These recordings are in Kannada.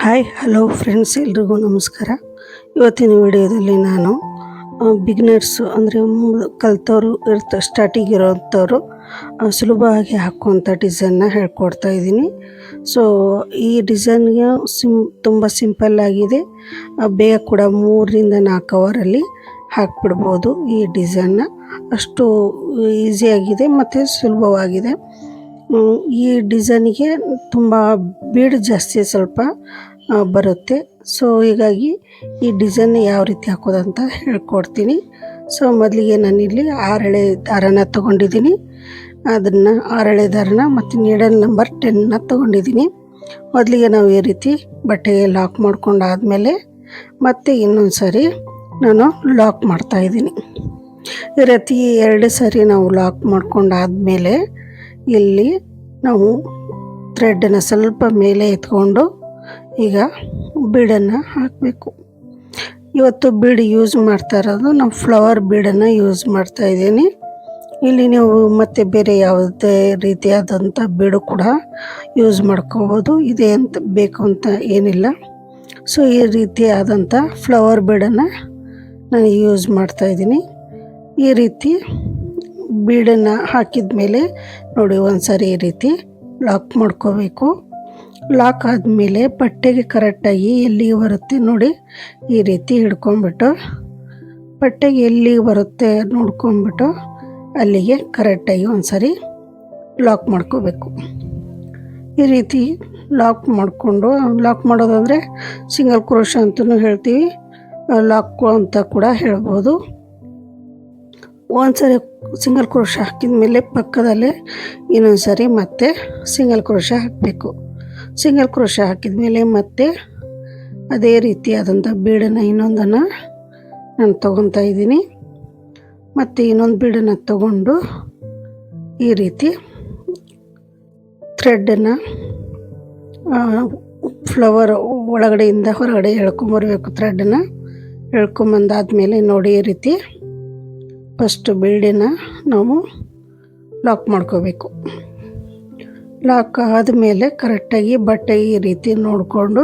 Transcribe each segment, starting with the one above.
ಹಾಯ್ ಹಲೋ ಫ್ರೆಂಡ್ಸ್, ಎಲ್ರಿಗೂ ನಮಸ್ಕಾರ. ಇವತ್ತಿನ ವಿಡಿಯೋದಲ್ಲಿ ನಾನು ಬಿಗಿನರ್ಸು ಅಂದರೆ ಕಲ್ತವರು ಸ್ಟಾರ್ಟಿಂಗ್ ಇರೋಂಥವ್ರು ಸುಲಭವಾಗಿ ಹಾಕುವಂಥ ಡಿಸೈನ್ನ ಹೇಳ್ಕೊಡ್ತಾ ಇದ್ದೀನಿ. ಸೊ ಈ ಡಿಸೈನ್ಗೆ ತುಂಬ ಸಿಂಪಲ್ಲಾಗಿದೆ. ಬೇಗ ಕೂಡ 3-4 ಅವರಲ್ಲಿ ಹಾಕಿಬಿಡ್ಬೋದು. ಈ ಡಿಸೈನ್ನ ಅಷ್ಟು ಈಸಿಯಾಗಿದೆ ಮತ್ತು ಸುಲಭವಾಗಿದೆ. ಈ ಡಿಸೈನಿಗೆ ತುಂಬ ಬೀಡ್ ಜಾಸ್ತಿ ಸ್ವಲ್ಪ ಬರುತ್ತೆ. ಸೊ ಹೀಗಾಗಿ ಈ ಡಿಸೈನ್ ಯಾವ ರೀತಿ ಹಾಕೋದಂತ ಹೇಳ್ಕೊಡ್ತೀನಿ. ಸೊ ಮೊದಲಿಗೆ ನಾನಿಲ್ಲಿ 6 ಎಳೆ ದಾರನ ತೊಗೊಂಡಿದ್ದೀನಿ. ಅದನ್ನು 6 ಎಳೆ ದಾರನ ಮತ್ತು ನೀಡಲ್ ನಂಬರ್ 10ನ ತೊಗೊಂಡಿದ್ದೀನಿ. ಮೊದಲಿಗೆ ನಾವು ಈ ರೀತಿ ಬಟ್ಟೆಗೆ ಲಾಕ್ ಮಾಡ್ಕೊಂಡಾದಮೇಲೆ ಮತ್ತೆ ಇನ್ನೊಂದು ಸಾರಿ ನಾನು ಲಾಕ್ ಮಾಡ್ತಾಯಿದ್ದೀನಿ. ಈ ರೀತಿ 2 ಸಾರಿ ನಾವು ಲಾಕ್ ಮಾಡ್ಕೊಂಡಾದಮೇಲೆ ಇಲ್ಲಿ ನಾವು ಥ್ರೆಡ್ಡನ್ನು ಸ್ವಲ್ಪ ಮೇಲೆ ಎತ್ಕೊಂಡು ಈಗ ಬೀಡನ್ನು ಹಾಕಬೇಕು. ಇವತ್ತು ಬೀಡ್ ಯೂಸ್ ಮಾಡ್ತಾ ಇರೋದು ನಾವು ಫ್ಲವರ್ ಬೀಡನ್ನು ಯೂಸ್ ಮಾಡ್ತಾ ಇದ್ದೀನಿ. ಇಲ್ಲಿ ನೀವು ಮತ್ತೆ ಬೇರೆ ಯಾವುದೇ ರೀತಿಯಾದಂಥ ಬೀಡು ಕೂಡ ಯೂಸ್ ಮಾಡ್ಕೋಬೋದು. ಇದೇ ಅಂತ ಬೇಕು ಅಂತ ಏನಿಲ್ಲ. ಸೊ ಈ ರೀತಿಯಾದಂಥ ಫ್ಲವರ್ ಬೀಡನ್ನು ನಾನು ಯೂಸ್ ಮಾಡ್ತಾಯಿದ್ದೀನಿ. ಈ ರೀತಿ ಬೀಡನ್ನು ಹಾಕಿದ ಮೇಲೆ ನೋಡಿ ಒಂದು ಸಾರಿ ಈ ರೀತಿ ಲಾಕ್ ಮಾಡ್ಕೋಬೇಕು. ಲಾಕ್ ಆದಮೇಲೆ ಬಟ್ಟೆಗೆ ಕರೆಕ್ಟಾಗಿ ಎಲ್ಲಿಗೆ ಬರುತ್ತೆ ನೋಡಿ ಈ ರೀತಿ ಹಿಡ್ಕೊಂಬಿಟ್ಟು ಬಟ್ಟೆಗೆ ಎಲ್ಲಿಗೆ ಬರುತ್ತೆ ನೋಡ್ಕೊಂಬಿಟ್ಟು ಅಲ್ಲಿಗೆ ಕರೆಕ್ಟಾಗಿ ಒಂದು ಸಾರಿ ಲಾಕ್ ಮಾಡ್ಕೋಬೇಕು. ಈ ರೀತಿ ಲಾಕ್ ಮಾಡೋದಂದರೆ ಸಿಂಗಲ್ ಕ್ರೋಶ ಅಂತಲೂ ಹೇಳ್ತೀವಿ, ಲಾಕ್ ಅಂತ ಕೂಡ ಹೇಳ್ಬೋದು. ಒಂದು ಸರಿ ಸಿಂಗಲ್ ಕ್ರೋಶ ಹಾಕಿದ ಮೇಲೆ ಪಕ್ಕದಲ್ಲೇ ಇನ್ನೊಂದು ಸರಿ ಮತ್ತೆ ಸಿಂಗಲ್ ಕ್ರೋಶ ಹಾಕಬೇಕು. ಸಿಂಗಲ್ ಕ್ರೋಶ ಹಾಕಿದ ಮೇಲೆ ಮತ್ತೆ ಅದೇ ರೀತಿಯಾದಂಥ ಬೀಡನ್ನು ಇನ್ನೊಂದನ್ನು ನಾನು ತೊಗೊತಾ ಇದ್ದೀನಿ. ಮತ್ತು ಇನ್ನೊಂದು ಬೀಡನ್ನು ತಗೊಂಡು ಈ ರೀತಿ ಥ್ರೆಡ್ಡನ್ನು ಫ್ಲವರ್ ಒಳಗಡೆಯಿಂದ ಹೊರಗಡೆ ಎಳ್ಕೊಂಬರ್ಬೇಕು. ಥ್ರೆಡ್ಡನ್ನು ಎಳ್ಕೊಂಬಂದಾದಮೇಲೆ ನೋಡಿ ಈ ರೀತಿ ಫಸ್ಟ್ ಬೀಡನ್ನು ನಾವು ಲಾಕ್ ಮಾಡ್ಕೋಬೇಕು. ಲಾಕ್ ಆದಮೇಲೆ ಕರೆಕ್ಟಾಗಿ ಬಟ್ಟೆ ಈ ರೀತಿ ನೋಡಿಕೊಂಡು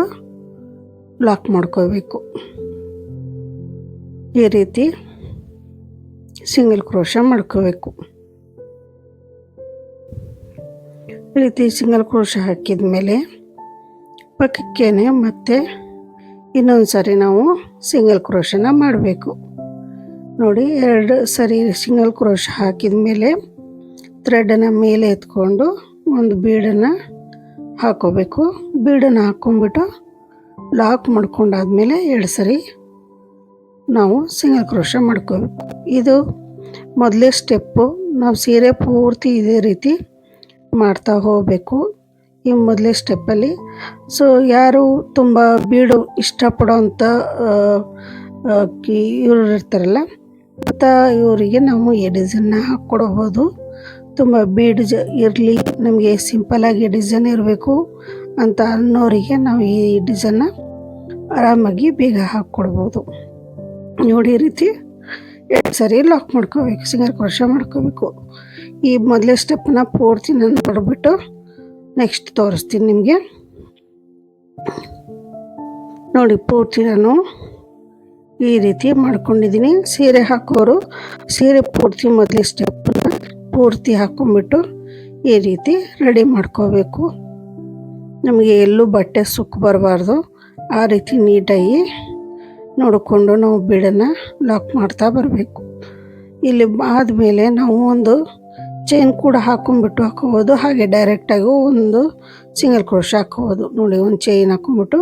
ಲಾಕ್ ಮಾಡ್ಕೋಬೇಕು. ಈ ರೀತಿ ಸಿಂಗಲ್ ಕ್ರೋಶ ಮಾಡ್ಕೋಬೇಕು. ಈ ರೀತಿ ಸಿಂಗಲ್ ಕ್ರೋಶ ಹಾಕಿದ ಮೇಲೆ ಪಕ್ಕಕ್ಕೇನೆ ಮತ್ತೆ ಇನ್ನೊಂದು ಸಾರಿ ನಾವು ಸಿಂಗಲ್ ಕ್ರೋಶನ ಮಾಡಬೇಕು. ನೋಡಿ 2 ಸರಿ ಸಿಂಗಲ್ ಕ್ರೋಶ ಹಾಕಿದ ಮೇಲೆ ಥ್ರೆಡನ್ನು ಮೇಲೆ ಎತ್ಕೊಂಡು ಒಂದು ಬೀಡನ್ನು ಹಾಕೋಬೇಕು. ಬೀಡನ್ನು ಹಾಕ್ಕೊಂಬಿಟ್ಟು ಲಾಕ್ ಮಾಡ್ಕೊಂಡಾದ್ಮೇಲೆ 2 ಸರಿ ನಾವು ಸಿಂಗಲ್ ಕ್ರೋಶ ಮಾಡ್ಕೋಬೇಕು. ಇದು ಮೊದಲೇ ಸ್ಟೆಪ್ಪು. ನಾವು ಸೀರೆ ಪೂರ್ತಿ ಇದೇ ರೀತಿ ಮಾಡ್ತಾ ಹೋಗಬೇಕು ಈ ಮೊದಲೇ ಸ್ಟೆಪ್ಪಲ್ಲಿ. ಸೊ ಯಾರು ತುಂಬ ಬೀಡು ಇಷ್ಟಪಡೋವಂಥ ಇವರು ಇರ್ತಾರಲ್ಲ ಮತ್ತು ಇವರಿಗೆ ನಾವು ಈ ಡಿಸೈನ್ನ ಹಾಕ್ಕೊಡ್ಬೋದು. ತುಂಬ ಬೀಡ್ ಇರಲಿ, ನಮಗೆ ಸಿಂಪಲ್ಲಾಗಿ ಡಿಸೈನ್ ಇರಬೇಕು ಅಂತ ಅನ್ನೋರಿಗೆ ನಾವು ಈ ಡಿಸೈನ್ನ ಆರಾಮಾಗಿ ಬೇಗ ಹಾಕ್ಕೊಡ್ಬೋದು. ನೋಡಿ ಈ ರೀತಿ 2 ಸರಿ ಲಾಕ್ ಮಾಡ್ಕೋಬೇಕು, ಸಿಂಗಲ್ ಕ್ರೋಶ ಮಾಡ್ಕೋಬೇಕು. ಈ ಮೊದಲೇ ಸ್ಟೆಪ್ಪನ್ನ ಪೂರ್ತಿ ನಾನು ನೋಡಿಬಿಟ್ಟು ನೆಕ್ಸ್ಟ್ ತೋರಿಸ್ತೀನಿ ನಿಮಗೆ. ನೋಡಿ ಪೂರ್ತಿ ನಾನು ಈ ರೀತಿ ಮಾಡ್ಕೊಂಡಿದ್ದೀನಿ. ಸೀರೆ ಹಾಕೋರು ಸೀರೆ ಪೂರ್ತಿ ಮೊದಲೇ ಸ್ಟೆಪ್ಪನ್ನು ಪೂರ್ತಿ ಹಾಕ್ಕೊಂಬಿಟ್ಟು ಈ ರೀತಿ ರೆಡಿ ಮಾಡ್ಕೋಬೇಕು. ನಮಗೆ ಎಲ್ಲೂ ಬಟ್ಟೆ ಸುಕ್ಕು ಬರಬಾರ್ದು. ಆ ರೀತಿ ನೀಟಾಗಿ ನೋಡಿಕೊಂಡು ನಾವು ಬೀಡನ್ನು ಲಾಕ್ ಮಾಡ್ತಾ ಬರಬೇಕು. ಇಲ್ಲಿ ಆದಮೇಲೆ ನಾವು ಒಂದು ಚೈನ್ ಕೂಡ ಹಾಕ್ಕೋಬೋದು. ಹಾಗೆ ಡೈರೆಕ್ಟಾಗಿ ಒಂದು ಸಿಂಗಲ್ ಕ್ರೋಶ ಹಾಕ್ಕೋಬೋದು. ನೋಡಿ ಒಂದು ಚೈನ್ ಹಾಕ್ಕೊಂಬಿಟ್ಟು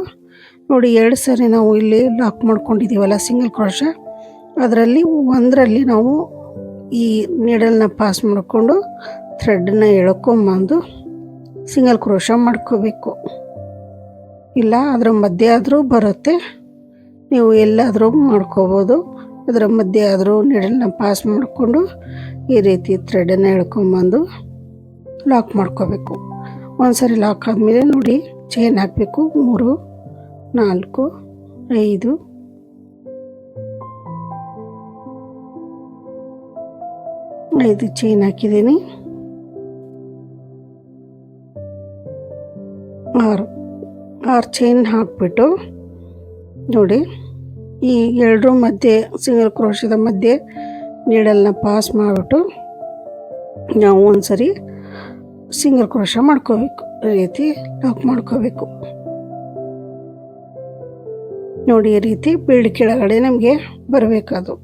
ನೋಡಿ 2 ಸರಿ ನಾವು ಇಲ್ಲಿ ಲಾಕ್ ಮಾಡ್ಕೊಂಡಿದ್ದೀವಲ್ಲ ಸಿಂಗಲ್ ಕ್ರೋಶ, ಅದರಲ್ಲಿ ಒಂದರಲ್ಲಿ ನಾವು ಈ ನೀಡಲ್ನ ಪಾಸ್ ಮಾಡಿಕೊಂಡು ಥ್ರೆಡ್ಡನ್ನ ಎಳ್ಕೊಂಬಂದು ಸಿಂಗಲ್ ಕ್ರೋಶ ಮಾಡ್ಕೋಬೇಕು. ಇಲ್ಲ ಅದರ ಮಧ್ಯೆ ಆದರೂ ಬರುತ್ತೆ, ನೀವು ಎಲ್ಲಾದರೂ ಮಾಡ್ಕೋಬೋದು. ಅದರ ಮಧ್ಯೆ ಆದರೂ ನೀಡಲ್ನ ಪಾಸ್ ಮಾಡಿಕೊಂಡು ಈ ರೀತಿ ಥ್ರೆಡನ್ನು ಎಳ್ಕೊಂಬಂದು ಲಾಕ್ ಮಾಡ್ಕೋಬೇಕು. ಒಂದು ಸರಿ ಲಾಕ್ ಆದಮೇಲೆ ನೋಡಿ ಚೈನ್ ಹಾಕಬೇಕು. 3 4 5 5 ಚೈನ್ ಹಾಕಿದ್ದೀನಿ. 6 6 ಚೈನ್ ಹಾಕಿಬಿಟ್ಟು ನೋಡಿ, ಈ ಎರಡರ ಮಧ್ಯೆ ಸಿಂಗಲ್ ಕ್ರೋಶದ ಮಧ್ಯೆ ನೀಡಲ್ನ ಪಾಸ್ ಮಾಡಿಬಿಟ್ಟು ನಾವು ಒಂದು ಸರಿ ಸಿಂಗಲ್ ಕ್ರೋಶ ಮಾಡ್ಕೋಬೇಕು. ಈ ರೀತಿ ಲಾಕ್ ಮಾಡ್ಕೋಬೇಕು. ನೋಡಿ, ಈ ರೀತಿ ಬೀಡ್ ಕೆಳಗಡೆ ನಮಗೆ ಬರಬೇಕದು.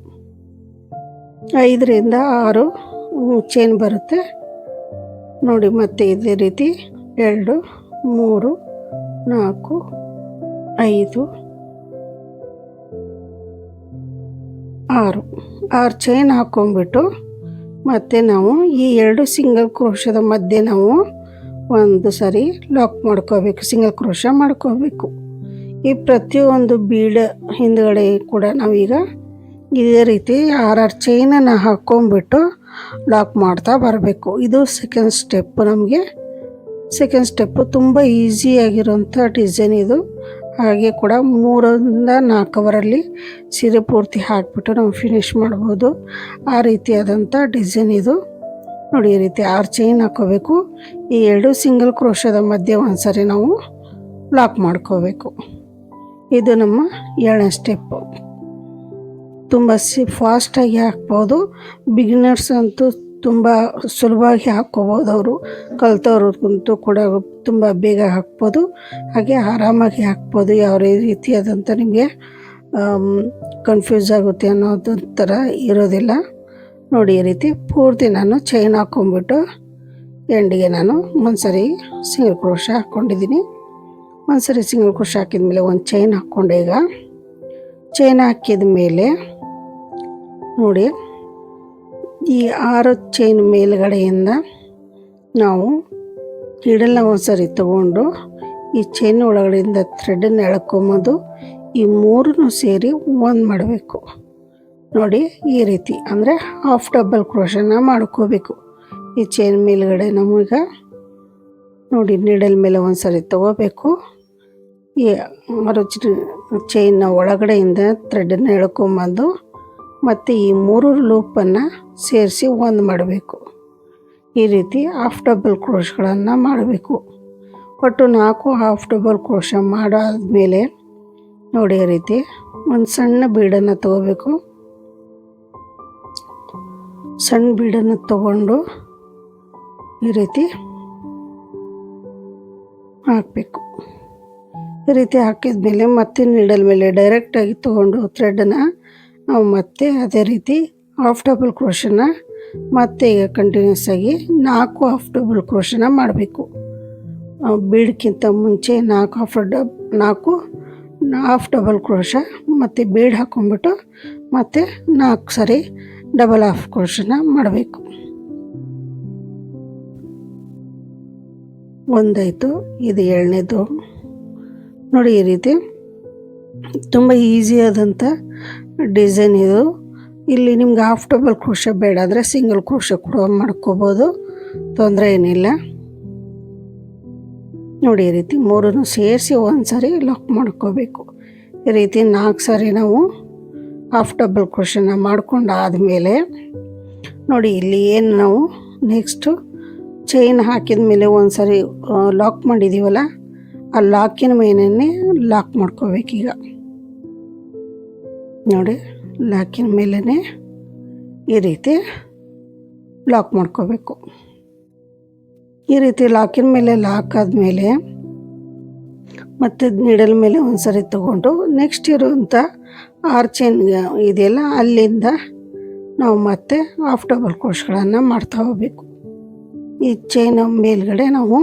5 ರಿಂದ 6 ಚೈನ್ ಬರುತ್ತೆ ನೋಡಿ. ಮತ್ತೆ ಇದೇ ರೀತಿ 2 3 4 5 6 ಚೈನ್ ಹಾಕ್ಕೊಂಡ್ಬಿಟ್ಟು ಮತ್ತು ನಾವು ಈ 2 ಸಿಂಗಲ್ ಕ್ರೋಶದ ಮಧ್ಯೆ ನಾವು ಒಂದು ಸರಿ ಲಾಕ್ ಮಾಡ್ಕೋಬೇಕು, ಸಿಂಗಲ್ ಕ್ರೋಶ ಮಾಡ್ಕೋಬೇಕು. ಈ ಪ್ರತಿಯೊಂದು ಬೀಡ್ ಹಿಂದ್ಗಡೆ ಕೂಡ ನಾವೀಗ ಇದೇ ರೀತಿ 6 ಚೈನನ್ನು ಹಾಕ್ಕೊಂಡ್ಬಿಟ್ಟು ಲಾಕ್ ಮಾಡ್ತಾ ಬರಬೇಕು. ಇದು ಸೆಕೆಂಡ್ ಸ್ಟೆಪ್. ನಮಗೆ ಸೆಕೆಂಡ್ ಸ್ಟೆಪ್ಪು ತುಂಬ ಈಸಿಯಾಗಿರೋಂಥ ಡಿಸೈನ್ ಇದು. ಹಾಗೆ ಕೂಡ 3 ರಿಂದ 4 ಅವರಲ್ಲಿ ಸೀರೆ ಪೂರ್ತಿ ಹಾಕಿಬಿಟ್ಟು ನಾವು ಫಿನಿಶ್ ಮಾಡ್ಬೋದು. ಆ ರೀತಿಯಾದಂಥ ಡಿಸೈನ್ ಇದು ನೋಡಿ. ಈ ರೀತಿ 6 ಚೈನ್ ಹಾಕ್ಕೋಬೇಕು. ಈ 2 ಸಿಂಗಲ್ ಕ್ರೋಶದ ಮಧ್ಯೆ ಒಂದು ಸರಿ ನಾವು ಲಾಕ್ ಮಾಡ್ಕೋಬೇಕು. ಇದು ನಮ್ಮ 7ನೇ ಸ್ಟೆಪ್ಪು. ತುಂಬ ಫಾಸ್ಟಾಗಿ ಹಾಕ್ಬೋದು. ಬಿಗಿನರ್ಸ್ ಅಂತೂ ತುಂಬ ಸುಲಭವಾಗಿ ಹಾಕ್ಕೋಬೋದು. ಅವರು ಕಲ್ತವ್ರಿಗಂತೂ ಕೂಡ ತುಂಬ ಬೇಗ ಹಾಕ್ಬೋದು, ಹಾಗೆ ಆರಾಮಾಗಿ ಹಾಕ್ಬೋದು. ಯಾವ ರೀತಿಯಾದಂಥ ನಿಮಗೆ ಕನ್ಫ್ಯೂಸ್ ಆಗುತ್ತೆ ಅನ್ನೋದು ಥರ ಇರೋದಿಲ್ಲ ನೋಡಿ. ಈ ರೀತಿ ಪೂರ್ತಿ ನಾನು ಚೈನ್ ಹಾಕ್ಕೊಂಬಿಟ್ಟು ಎಂಡಿಗೆ ನಾನು ಒಂದು ಸರಿ ಸಿಂಗಲ್ ಕ್ರೋಶ ಹಾಕ್ಕೊಂಡಿದ್ದೀನಿ. ಒಂದು ಸರಿ ಸಿಂಗಲ್ ಕ್ರೋಶ ಹಾಕಿದ ಮೇಲೆ ಒಂದು ಚೈನ್ ಹಾಕ್ಕೊಂಡೆ. ಈಗ ಚೈನ್ ಹಾಕಿದ ಮೇಲೆ ನೋಡಿ, ಈ 6 ಚೈನ್ ಮೇಲ್ಗಡೆಯಿಂದ ನಾವು ನೀಡಲ್ನ ಒಂದು ಸರಿ ತಗೊಂಡು ಈ ಚೈನ್ ಒಳಗಡೆಯಿಂದ ಥ್ರೆಡನ್ನು ಎಳ್ಕೊಂಬೋದು. ಈ 3 ಸೇರಿ ಒಂದು ಮಾಡಬೇಕು ನೋಡಿ. ಈ ರೀತಿ ಅಂದರೆ ಹಾಫ್ ಡಬಲ್ ಕ್ರೋಶನ ಮಾಡ್ಕೋಬೇಕು. ಈ ಚೈನ್ ಮೇಲ್ಗಡೆ ನಮೀಗ ನೋಡಿ ನೀಡಲ್ ಮೇಲೆ ಒಂದು ಸರಿ ತಗೋಬೇಕು. ಈ 6 ಚೈನ್ನ ಒಳಗಡೆಯಿಂದ ಥ್ರೆಡನ್ನು ಎಳ್ಕೊಂಬಂದು ಮತ್ತು ಈ 3 ಲೂಪನ್ನು ಸೇರಿಸಿ ಒಂದು ಮಾಡಬೇಕು. ಈ ರೀತಿ ಹಾಫ್ ಡಬಲ್ ಕ್ರೋಶ್ಗಳನ್ನು ಮಾಡಬೇಕು. ಒಟ್ಟು 4 ಹಾಫ್ ಡಬಲ್ ಕ್ರೋಶ ಮಾಡಾದ್ಮೇಲೆ ನೋಡಿ, ಈ ರೀತಿ ಒಂದು ಸಣ್ಣ ಬೀಡನ್ನು ತಗೋಬೇಕು. ಸಣ್ಣ ಬೀಡನ್ನು ತಗೊಂಡು ಈ ರೀತಿ ಹಾಕಬೇಕು. ಈ ರೀತಿ ಹಾಕಿದ ಮೇಲೆ ಮತ್ತೆ ನೀಡಲ್ ಮೇಲೆ ಡೈರೆಕ್ಟಾಗಿ ತೊಗೊಂಡು ಥ್ರೆಡನ್ನು ನಾವು ಮತ್ತೆ ಅದೇ ರೀತಿ ಹಾಫ್ ಡಬಲ್ ಕ್ರೋಶನ ಮತ್ತೆ ಈಗ ಕಂಟಿನ್ಯೂಸ್ ಆಗಿ 4 ಹಾಫ್ ಡಬಲ್ ಕ್ರೋಶನ ಮಾಡಬೇಕು. ಬೀಡ್ಗಿಂತ ಮುಂಚೆ 4 ಹಾಫ್ ಡಬಲ್ ಕ್ರೋಶ ಮತ್ತು ಬೀಡ್ ಹಾಕ್ಕೊಂಬಿಟ್ಟು ಮತ್ತು 4 ಸರಿ ಡಬಲ್ ಹಾಫ್ ಕ್ರೋಶನ ಮಾಡಬೇಕು. ಒಂದಾಯಿತು. ಇದು 7ನೇದು ನೋಡಿ. ಈ ರೀತಿ ತುಂಬ ಈಸಿಯಾದಂಥ ಡಿಸೈನ್ ಇದು. ಇಲ್ಲಿ ನಿಮ್ಗೆ ಹಾಫ್ ಡಬಲ್ ಕ್ರೋಶ ಬೇಡ ಆದರೆ ಸಿಂಗಲ್ ಕ್ರೋಶ ಕೂಡ ಮಾಡ್ಕೋಬೋದು, ತೊಂದರೆ ಏನಿಲ್ಲ ನೋಡಿ. ಈ ರೀತಿ 3 ಸೇರಿಸಿ ಒಂದು ಸಾರಿ ಲಾಕ್ ಮಾಡ್ಕೋಬೇಕು. ಈ ರೀತಿ 4 ಸಾರಿ ನಾವು ಹಾಫ್ ಡಬಲ್ ಕ್ರೋಶನ ಮಾಡ್ಕೊಂಡಾದಮೇಲೆ ನೋಡಿ, ಇಲ್ಲಿ ಏನು ನಾವು ನೆಕ್ಸ್ಟು ಚೈನ್ ಹಾಕಿದ ಮೇಲೆ ಒಂದು ಸಾರಿ ಲಾಕ್ ಮಾಡಿದ್ದೀವಲ್ಲ, ಆ ಲಾಕಿನ ಮೇಲೇ ಲಾಕ್ ಮಾಡ್ಕೋಬೇಕೀಗ ನೋಡಿ. ಲಾಕಿನ ಮೇಲೇ ಈ ರೀತಿ ಲಾಕ್ ಮಾಡ್ಕೋಬೇಕು. ಈ ರೀತಿ ಲಾಕಿನ ಮೇಲೆ ಲಾಕ್ ಆದಮೇಲೆ ಮತ್ತು ನೀಡಲ್ ಮೇಲೆ ಒಂದು ಸರಿ ತಗೊಂಡು ನೆಕ್ಸ್ಟ್ ಇರುವಂಥ 6 ಚೈನ್ ಇದೆಯಲ್ಲ, ಅಲ್ಲಿಂದ ನಾವು ಮತ್ತೆ ಹಾಫ್ ಡಬಲ್ ಕ್ರೋಶ್ಗಳನ್ನು ಮಾಡ್ತಾ ಹೋಗಬೇಕು. ಈ ಚೈನ್ ಮೇಲ್ಗಡೆ ನಾವು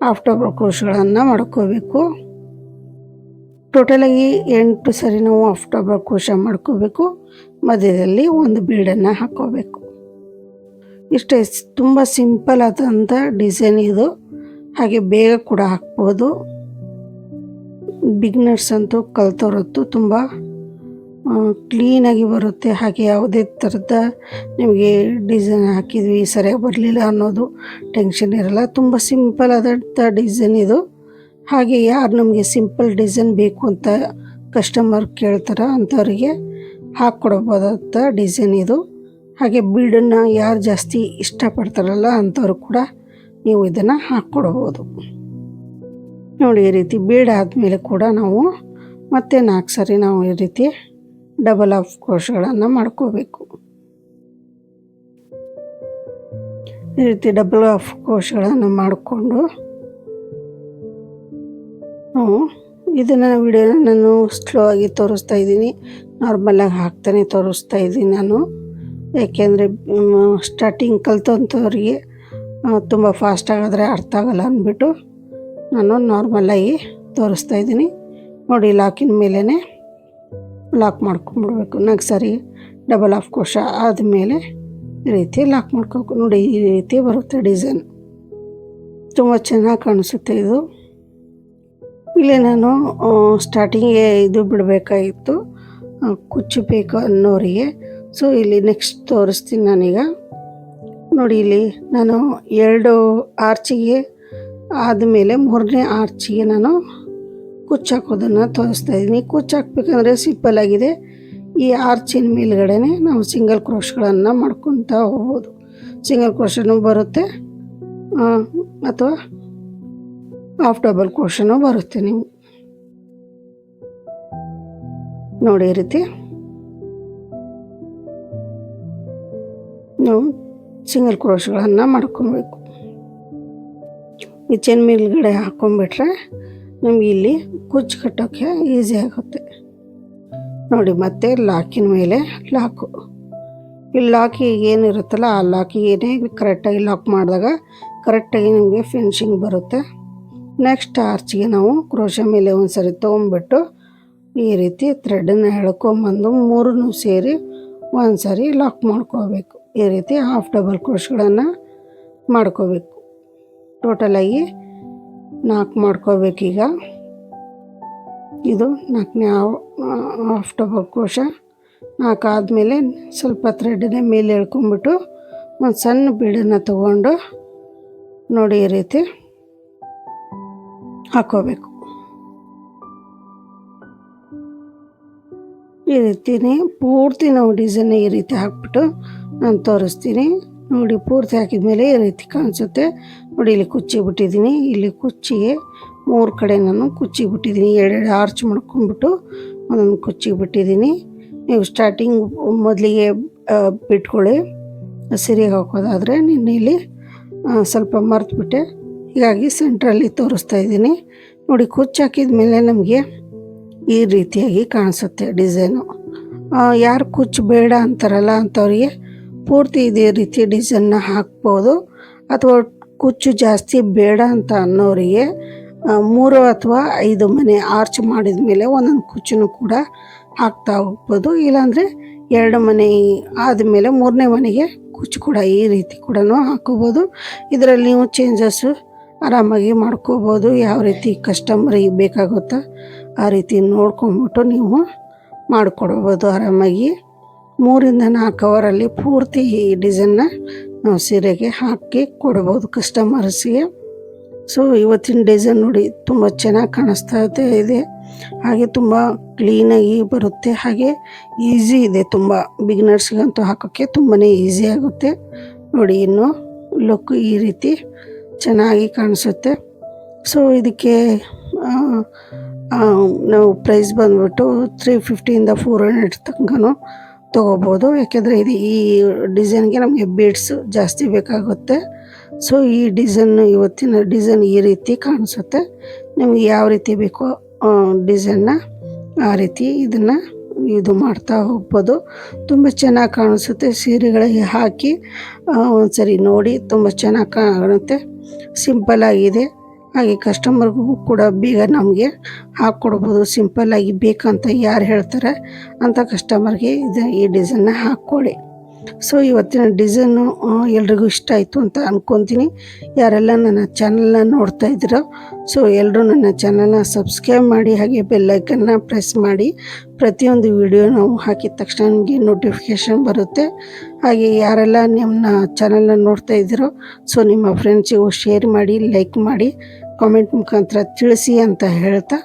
ಹಾಫ್ ಡಬಲ್ ಕ್ರೋಶ್ಗಳನ್ನು ಮಾಡ್ಕೋಬೇಕು. ಟೋಟಲಾಗಿ 8 ಸರಿ ನಾವು ಹಾಫ್ ಡಬಲ್ ಕ್ರೋಶ ಮಾಡ್ಕೋಬೇಕು. ಮಧ್ಯದಲ್ಲಿ ಒಂದು ಬೀಡನ್ನು ಹಾಕ್ಕೋಬೇಕು. ಇಷ್ಟೇ, ತುಂಬ ಸಿಂಪಲ್ ಆದಂಥ ಡಿಸೈನ್ ಇದು. ಹಾಗೆ ಬೇಗ ಕೂಡ ಹಾಕ್ಬೋದು. ಬಿಗ್ನರ್ಸ್ ಅಂತೂ ಕಲ್ತವ್ರದ್ದು ತುಂಬ ಕ್ಲೀನಾಗಿ ಬರುತ್ತೆ. ಹಾಗೆ ಯಾವುದೇ ಥರದ ನಿಮಗೆ ಡಿಸೈನ್ ಹಾಕಿದ್ವಿ ಸರಿಯಾಗಿ ಬರಲಿಲ್ಲ ಅನ್ನೋದು ಟೆನ್ಷನ್ ಇರಲ್ಲ. ತುಂಬ ಸಿಂಪಲ್ ಆದಂಥ ಡಿಸೈನ್ ಇದು. ಹಾಗೆ ಯಾರು ನಮಗೆ ಸಿಂಪಲ್ ಡಿಸೈನ್ ಬೇಕು ಅಂತ ಕಸ್ಟಮರ್ ಕೇಳ್ತಾರೋ ಅಂಥವ್ರಿಗೆ ಹಾಕ್ಕೊಡ್ಬೋದಂಥ ಡಿಸೈನ್ ಇದು. ಹಾಗೆ ಬೀಡನ್ನು ಯಾರು ಜಾಸ್ತಿ ಇಷ್ಟಪಡ್ತಾರಲ್ಲ ಅಂಥವ್ರು ಕೂಡ ನೀವು ಇದನ್ನು ಹಾಕ್ಕೊಡ್ಬೋದು. ನೋಡಿ ಈ ರೀತಿ ಬೀಡ್ ಆದಮೇಲೆ ಕೂಡ ನಾವು ಮತ್ತೆ 4 ಸರಿ ನಾವು ಈ ರೀತಿ ಡಬಲ್ ಆಫ್ ಕ್ರೋಶಗಳನ್ನು ಮಾಡ್ಕೋಬೇಕು. ಈ ರೀತಿ ಡಬಲ್ ಆಫ್ ಕ್ರೋಶಗಳನ್ನು ಮಾಡಿಕೊಂಡು ನಾವು ಇದನ್ನು ವಿಡಿಯೋನ ನಾನು ಸ್ಲೋ ಆಗಿ ತೋರಿಸ್ತಾ ಇದ್ದೀನಿ, ನಾರ್ಮಲಾಗಿ ಹಾಕ್ತಾನೆ ತೋರಿಸ್ತಾ ಇದ್ದೀನಿ ನಾನು. ಯಾಕೆಂದರೆ ಸ್ಟಾರ್ಟಿಂಗ್ ಕಲ್ತಂಥವ್ರಿಗೆ ತುಂಬ ಫಾಸ್ಟ್ ಆಗಿದ್ರೆ ಅರ್ಥ ಆಗಲ್ಲ ಅಂದ್ಬಿಟ್ಟು ನಾನು ನಾರ್ಮಲಾಗಿ ತೋರಿಸ್ತಾ ಇದ್ದೀನಿ. ನೋಡಿ ಲಾಕಿನ ಮೇಲೇ ಲಾಕ್ ಮಾಡ್ಕೊಂಬಿಡ್ಬೇಕು. 4 ಸರಿ ಡಬಲ್ ಆಫ್ ಕ್ರೋಶ ಆದಮೇಲೆ ಈ ರೀತಿ ಲಾಕ್ ಮಾಡ್ಕೋಬೇಕು. ನೋಡಿ ಈ ರೀತಿ ಬರುತ್ತೆ ಡಿಸೈನ್, ತುಂಬ ಚೆನ್ನಾಗಿ ಕಾಣಿಸುತ್ತೆ ಇದು. ಇಲ್ಲಿ ನಾನು ಸ್ಟಾರ್ಟಿಂಗ್ಗೆ ಇದು ಬಿಡಬೇಕಾಗಿತ್ತು, ಕುಚ್ಚು ಬೇಕು ಅನ್ನೋರಿಗೆ. ಸೊ ಇಲ್ಲಿ ನೆಕ್ಸ್ಟ್ ತೋರಿಸ್ತೀನಿ ನಾನೀಗ. ನೋಡಿ ಇಲ್ಲಿ ನಾನು 2 ಆರ್ಚಿಗೆ ಆದಮೇಲೆ 3ನೇ ಆರ್ಚಿಗೆ ನಾನು ಕುಚ್ಚು ಹಾಕೋದನ್ನು ತೋರಿಸ್ತಾ ಇದ್ದೀನಿ. ಕುಚ್ಚು ಹಾಕ್ಬೇಕಂದ್ರೆ ಸಿಂಪಲ್ ಆಗಿದೆ. ಈ ಆರ್ಚಿನ ಮೇಲ್ಗಡೆ ನಾವು ಸಿಂಗಲ್ ಕ್ರೋಶ್ಗಳನ್ನು ಮಾಡ್ಕೊತಾ ಹೋಗ್ಬೋದು. ಸಿಂಗಲ್ ಕ್ರೋಶನೂ ಬರುತ್ತೆ ಅಥವಾ ಹಾಫ್ ಡಬಲ್ ಕ್ರೋಶನೂ ಬರುತ್ತೆ. ನೀವು ನೋಡಿ ಈ ರೀತಿ ನಾವು ಸಿಂಗಲ್ ಕ್ರೋಶ್ಗಳನ್ನು ಮಾಡ್ಕೊಬೇಕು. ಈ ಚೆನ್ ಮೇಲ್ಗಡೆ ಹಾಕ್ಕೊಂಬಿಟ್ರೆ ನಮಗೆ ಇಲ್ಲಿ ಕುಚ್ಚು ಕಟ್ಟೋಕ್ಕೆ ಈಸಿ ಆಗುತ್ತೆ. ನೋಡಿ ಮತ್ತೆ ಲಾಕಿನ ಮೇಲೆ ಲಾಕು, ಇಲ್ಲಿ ಲಾಕಿಗೆ ಏನಿರುತ್ತಲ್ಲ ಆ ಲಾಕಿಗೆ ಕರೆಕ್ಟಾಗಿ ಲಾಕ್ ಮಾಡಿದಾಗ ಕರೆಕ್ಟಾಗಿ ನಿಮಗೆ ಫಿನಿಶಿಂಗ್ ಬರುತ್ತೆ. ನೆಕ್ಸ್ಟ್ ಆರ್ಚಿಗೆ ನಾವು ಕ್ರೋಶ ಮೇಲೆ ಒಂದು ಸರಿ ತೊಗೊಂಬಿಟ್ಟು ಈ ರೀತಿ ಥ್ರೆಡನ್ನು ಎಳ್ಕೊಂಬಂದು 3 ಸೇರಿ ಒಂದು ಸರಿ ಲಾಕ್ ಮಾಡ್ಕೋಬೇಕು. ಈ ರೀತಿ ಹಾಫ್ ಡಬಲ್ ಕ್ರೋಶ್ಗಳನ್ನು ಮಾಡ್ಕೋಬೇಕು. ಟೋಟಲಾಗಿ 4 ಮಾಡ್ಕೋಬೇಕೀಗ. ಇದು 4ನೇ ಹಾಫ್ ಡಬಲ್ ಕ್ರೋಶ. 4 ಆದಮೇಲೆ ಸ್ವಲ್ಪ ಥ್ರೆಡನ್ನೇ ಮೇಲೆ ಎಳ್ಕೊಂಬಿಟ್ಟು ಒಂದು ಸಣ್ಣ ಬೀಡನ್ನು ತಗೊಂಡು ನೋಡಿ ಈ ರೀತಿ ಹಾಕೋಬೇಕು. ಈ ರೀತಿನೇ ಪೂರ್ತಿ ನಾವು ಡಿಸೈನ್ ಈ ರೀತಿ ಹಾಕ್ಬಿಟ್ಟು ನಾನು ತೋರಿಸ್ತೀನಿ. ನೋಡಿ ಪೂರ್ತಿ ಹಾಕಿದ್ಮೇಲೆ ಈ ರೀತಿ ಕಾಣಿಸುತ್ತೆ. ನೋಡಿ ಇಲ್ಲಿ ಕುಚ್ಚಿ ಬಿಟ್ಟಿದ್ದೀನಿ, ಇಲ್ಲಿ ಕುಚ್ಚಿಗೆ 3 ಕಡೆ ನಾನು ಕುಚ್ಚಿ ಬಿಟ್ಟಿದ್ದೀನಿ. 2 ಆರ್ಚ್ ಮಾಡ್ಕೊಂಡ್ಬಿಟ್ಟು ಒಂದೊಂದು ಕುಚ್ಚಿ ಬಿಟ್ಟಿದ್ದೀನಿ. ನೀವು ಸ್ಟಾರ್ಟಿಂಗ್ ಮೊದಲಿಗೆ ಬಿಟ್ಕೊಳ್ಳಿ. ಸರಿಯಾಗಿ ಹಾಕೋದಾದರೆ ನೀನು ಇಲ್ಲಿ ಸ್ವಲ್ಪ ಮರೆತುಬಿಟ್ಟೆ, ಹೀಗಾಗಿ ಸೆಂಟ್ರಲ್ಲಿ ತೋರಿಸ್ತಾ ಇದ್ದೀನಿ. ನೋಡಿ ಕುಚ್ಚು ಹಾಕಿದ ಮೇಲೆ ನಮಗೆ ಈ ರೀತಿಯಾಗಿ ಕಾಣಿಸುತ್ತೆ ಡಿಸೈನು. ಯಾರು ಕುಚ್ಚು ಬೇಡ ಅಂತಾರಲ್ಲ ಅಂಥವ್ರಿಗೆ ಪೂರ್ತಿ ಇದೇ ರೀತಿ ಡಿಸೈನ್ನ ಹಾಕ್ಬೋದು. ಅಥವಾ ಕುಚ್ಚು ಜಾಸ್ತಿ ಬೇಡ ಅಂತ ಅನ್ನೋರಿಗೆ 3 ಅಥವಾ 5 ಮನೆ ಆರ್ಚ್ ಮಾಡಿದ ಮೇಲೆ ಒಂದೊಂದು ಕುಚ್ಚನ್ನು ಕೂಡ ಹಾಕ್ತಾ ಹೋಗ್ಬೋದು. ಇಲ್ಲಾಂದರೆ 2 ಮನೆ ಆದಮೇಲೆ 3ನೇ ಮನೆಗೆ ಕುಚ್ಚು ಕೂಡ ಈ ರೀತಿ ಕೂಡ ಹಾಕೋಬೋದು. ಇದರಲ್ಲಿ ನೀವು ಚೇಂಜಸ್ಸು ಆರಾಮಾಗಿ ಮಾಡ್ಕೋಬೋದು. ಯಾವ ರೀತಿ ಕಸ್ಟಮರಿಗೆ ಬೇಕಾಗುತ್ತಾ ಆ ರೀತಿ ನೋಡ್ಕೊಂಬಿಟ್ಟು ನೀವು ಮಾಡಿಕೊಡ್ಬೋದು ಆರಾಮಾಗಿ. 3ರಿಂದ 4 ಅವರಲ್ಲಿ ಪೂರ್ತಿ ಈ ಡಿಸೈನ್ನ ನಾವು ಸೀರೆಗೆ ಹಾಕಿ ಕೊಡ್ಬೋದು ಕಸ್ಟಮರ್ಸ್ಗೆ. ಸೊ ಇವತ್ತಿನ ಡಿಸೈನ್ ನೋಡಿ ತುಂಬ ಚೆನ್ನಾಗಿ ಕಾಣಿಸ್ತಾ ಇದೆ, ಹಾಗೆ ತುಂಬ ಕ್ಲೀನಾಗಿ ಬರುತ್ತೆ, ಹಾಗೆ ಈಸಿ ಇದೆ. ತುಂಬ ಬಿಗಿನರ್ಸ್ಗಂತೂ ಹಾಕೋಕ್ಕೆ ತುಂಬಾ ಈಸಿ ಆಗುತ್ತೆ. ನೋಡಿ ಇನ್ನು ಲುಕ್ ಈ ರೀತಿ ಚೆನ್ನಾಗಿ ಕಾಣಿಸುತ್ತೆ. ಸೊ ಇದಕ್ಕೆ ನಾವು ಪ್ರೈಸ್ ಬಂದ್ಬಿಟ್ಟು 350ಇಂದ 400 ತನಕನೂ ತೊಗೋಬೋದು. ಯಾಕೆಂದರೆ ಇದು ಈ ಡಿಸೈನ್ಗೆ ನಮಗೆ ಬೀಡ್ಸ್ ಜಾಸ್ತಿ ಬೇಕಾಗುತ್ತೆ. ಸೊ ಈ ಇವತ್ತಿನ ಡಿಸೈನ್ ಈ ರೀತಿ ಕಾಣಿಸುತ್ತೆ. ನಿಮಗೆ ಯಾವ ರೀತಿ ಬೇಕೋ ಡಿಸೈನ್ನ ಆ ರೀತಿ ಇದನ್ನು ಇದು ಮಾಡ್ತಾ ಹೋಗ್ಬೋದು. ತುಂಬ ಚೆನ್ನಾಗಿ ಕಾಣಿಸುತ್ತೆ. ಸೀರೆಗಳಿಗೆ ಹಾಕಿ ಒಂದ್ಸರಿ ನೋಡಿ, ತುಂಬ ಚೆನ್ನಾಗಿ ಕಾಣುತ್ತೆ. ಸಿಂಪಲ್ಲಾಗಿದೆ, ಹಾಗೆ ಕಸ್ಟಮರ್ಗೂ ಕೂಡ ಬೇಗ ನಮಗೆ ಹಾಕ್ಕೊಡ್ಬೋದು. ಸಿಂಪಲ್ಲಾಗಿ ಬೇಕಂತ ಯಾರು ಹೇಳ್ತಾರೆ ಅಂಥ ಕಸ್ಟಮರ್ಗೆ ಈ ಡಿಸೈನ್ನ ಹಾಕ್ಕೊಡಿ. ಸೊ ಇವತ್ತಿನ ಡಿಸೈನು ಎಲ್ರಿಗೂ ಇಷ್ಟ ಆಯಿತು ಅಂತ ಅಂದ್ಕೊತೀನಿ. ಯಾರೆಲ್ಲ ನನ್ನ ಚಾನಲ್ನ ನೋಡ್ತಾ ಇದ್ದೀರೋ ಸೊ ಎಲ್ಲರೂ ನನ್ನ ಚಾನಲ್ನ ಸಬ್ಸ್ಕ್ರೈಬ್ ಮಾಡಿ, ಹಾಗೆ ಬೆಲ್ಲೈಕನ್ನ ಪ್ರೆಸ್ ಮಾಡಿ. ಪ್ರತಿಯೊಂದು ವಿಡಿಯೋ ನಾವು ಹಾಕಿದ ತಕ್ಷಣ ನಿಮಗೆ ನೋಟಿಫಿಕೇಷನ್ ಬರುತ್ತೆ. ಹಾಗೆ ಯಾರೆಲ್ಲ ನನ್ನ ಚಾನಲ್ನ ನೋಡ್ತಾ ಇದ್ದೀರೋ ಸೊ ನಿಮ್ಮ ಫ್ರೆಂಡ್ಸಿಗೂ ಶೇರ್ ಮಾಡಿ, ಲೈಕ್ ಮಾಡಿ, ಕಾಮೆಂಟ್ ಮುಖಾಂತರ ತಿಳಿಸಿ ಅಂತ ಹೇಳ್ತಾ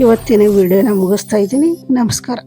ಇವತ್ತಿನ ವಿಡಿಯೋನ ಮುಗಿಸ್ತಾ ಇದ್ದೀನಿ. ನಮಸ್ಕಾರ.